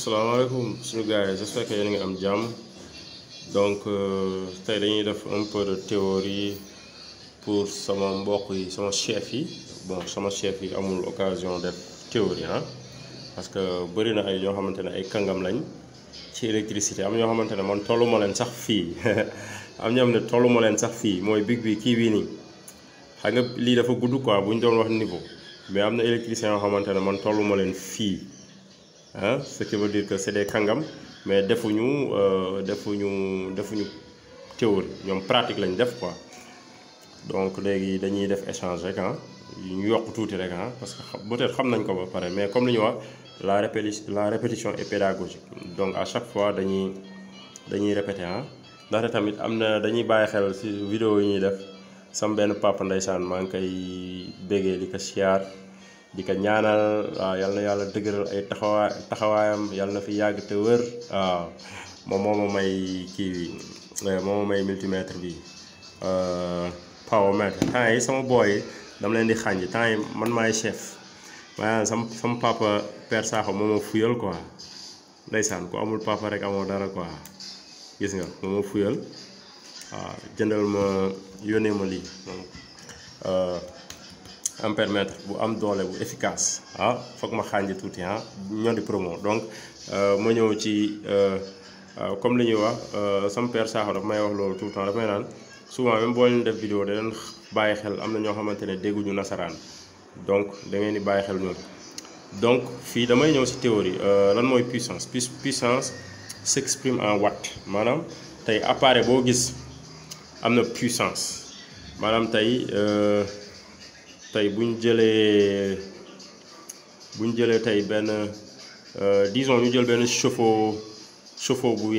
Asalaamaaleykum suñu gars yi j'espère que yéen a ngi am jàmm donc tey dañuy def un peu de théorie pour sama mbokk yi sama chef yi bon sama chef yi amul occasion def théorie parce que bëri na ay ñoo xamante ne ay kàngam lañ ci électricité am ñoo xamante ne man tollu ma leen sax fii am ñoo xam ne tollu ma leen sax fii mooy big bi kii bii nii xam nga lii dafa gudd quoi bu ñu doon wax niveau mais am na électricien yoo xamante ne man tollu ma leen fii. Ce qui veut dire que c'est des kàngam mais defuñu théorie ñoom pratique lañ def quoi donc léegi dañuy def échange rek ñu yokk tuuti rek parce que peut-être xam nañ ko ba pare mais comme li ñu wax la répétition est pédagogique donc à chaque fois dañuy répéter ndaxte tamit am na dañuy bàyyi xel ci vidéo yi ñuy def sam benn papa ndeysaan maa ngi koy béggee di ko siyaar di ko ñaanal waaw yal na yàlla dëgëral ay taxawaayam yal na fi yàgg te wër waaw moom moo ma may kii bi moo ma may multimètre bi power mètre temps yi sama booy yi dama leen di xànji temps yi man maay chef maanaam sama papa Père Sakho moo ma fuyal quoi ndeysaan ku amul papa rek amoo dara quoi gis nga moo ma fuyal waaw jëndal ma yónnee ma lii ampèremètre bu am doole bu efficace foog ma xànji tuuti ñoo di promo donc ma ñëw ci comme li ñuy wax sama Père Sakho daf may wax loolu tout le temps daf may naan souvent même boo leen def vidéo da leen bàyyi xel am na ñoo xamante ne dégguñu nasaraan donc da ngeen di bàyyi xel ñoom donc fii damay ñëw ci théorie lan mooy puissance puissance s'exprime en watt maanaam tey appareil boo gis am na puissance maanaam tey bu ñu jëlee tey benn disons ñu jël benn chauffe-eau bu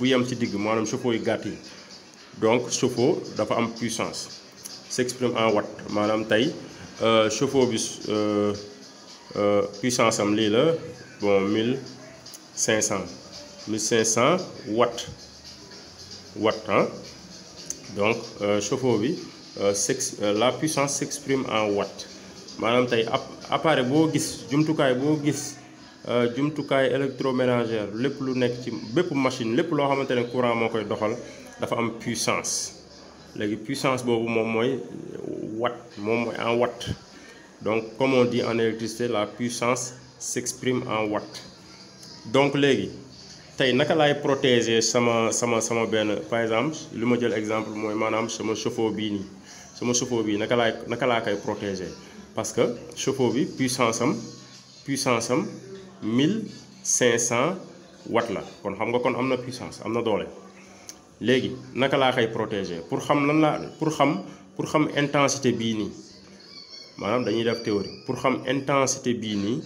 yem ci digg maanaam chauffe-eau yu gàtt yi donc chauffe-eau dafa am puissance s'exprime en watt maanaam tey chauffe-eau bi puissance am lii la bon 1500 watt donc chauffe-eau bi la puissance s'exprime en watt maanaam tey appareil boo gis jumtukaay boo gis jumtukaay électroménager lépp lu nekk ci bépp machine lépp loo xamante ne courant moo koy doxal dafa am puissance léegi puissance boobu moom mooy watt moom mooy en watt donc comme on dit en électricité la puissance s'exprime en watt donc léegi tey naka laay protéger sama benn par exemple li ma jël exemple mooy maanaam sama chauffe-eau bii nii sama chauffe-eau bii naka laa koy protéger parce que chauffe-eau bi puissance am 1500 watts la kon xam nga kon am na puissance am na doole léegi naka laa koy protéger pour xam intensité bii nii maanaam dañuy def théorie pour xam intensité bii nii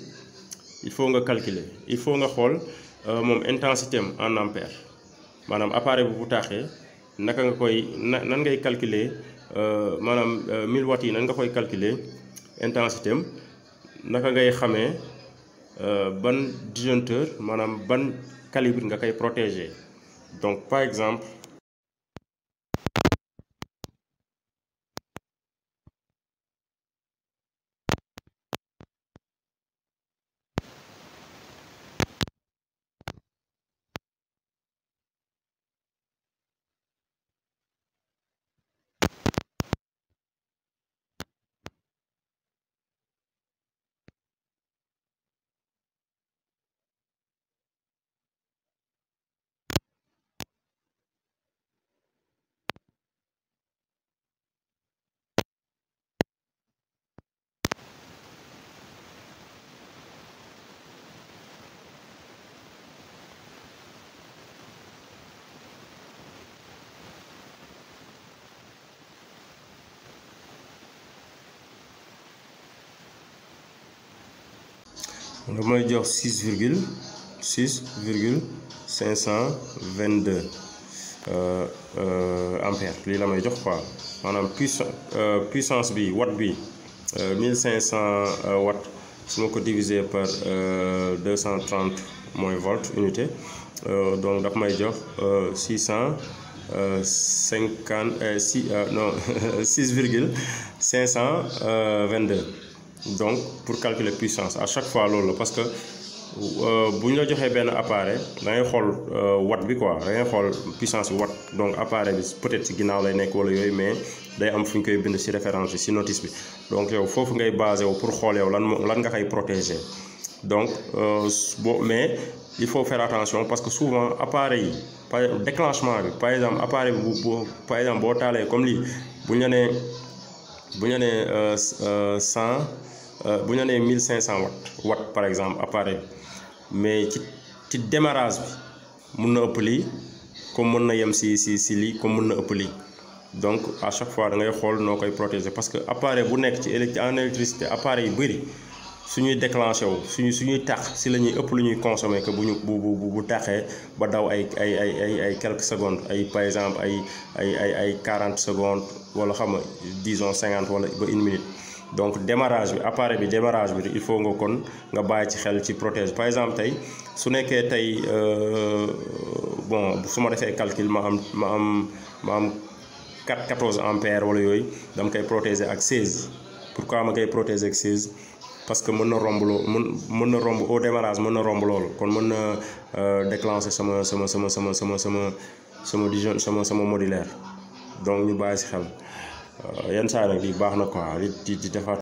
il faut nga calculer il faut nga xool moom intensité am en ampère maanaam appareil bu taaxee naka nga koy nan ngay calculer maanaam 1000 watts yi nan nga koy calculer intensité am naka ngay xamee ban disjoncteur maanaam ban calibre nga koy protéger donc par exemple damay jox 6,522 ampères lii la may jox quoi maanaam puissance bi watt bi 1500 watts su ma ko diviser par 230 mooy volt unité donc daf may jox 6,522 donc pour calculer puissance à chaque fois loolu la parce que bu ñu la joxee benn appareil da ngay xool watt bi quoi da ngay xool puissance bi watt donc appareil bi peut-être ci ginnaaw lay nekk wala yooyu mais day am fu ñu koy bind ci référence bi ci notice bi donc yow foofu ngay basé wu pour xool yow lan nga koy protéger donc mais il faut faire attention parce que souvent appareil yi par déclenchement bi par exemple appareil bi par exemple boo taalee comme lii bu ñu nee 1500 watts par exemple appareil bi mais ci démarrage bi mun na ëpp lii comme mën na yem si lii comme mën na ëpp lii donc à chaque fois da ngay xool noo koy protéger parce que appareil bu nekk en électricité appareil yu bëri suñuy déclenché wu suñuy tax si la ñuy ëpp lu ñuy consommer que bu taxee ba daw ay quelques secondes par exemple ay 40 secondes wala xam nga disons 50 wala ba 1 minute donc démarrage bi appareil bi démarrage bi il faut nga bàyyi ci xel ci protège par exemple tey su nekkee tey bon su ma defee calcul ma am 14 ampères wala yooyu dama koy protéger ak 16 pourquoi ma koy protéger ak 16 parce que mën na romb au démarrage mën na romb loolu kon mën na déclencher sama modulaire donc ñu bàyyi ci xel yenn saa nag di baax na quoi di defaat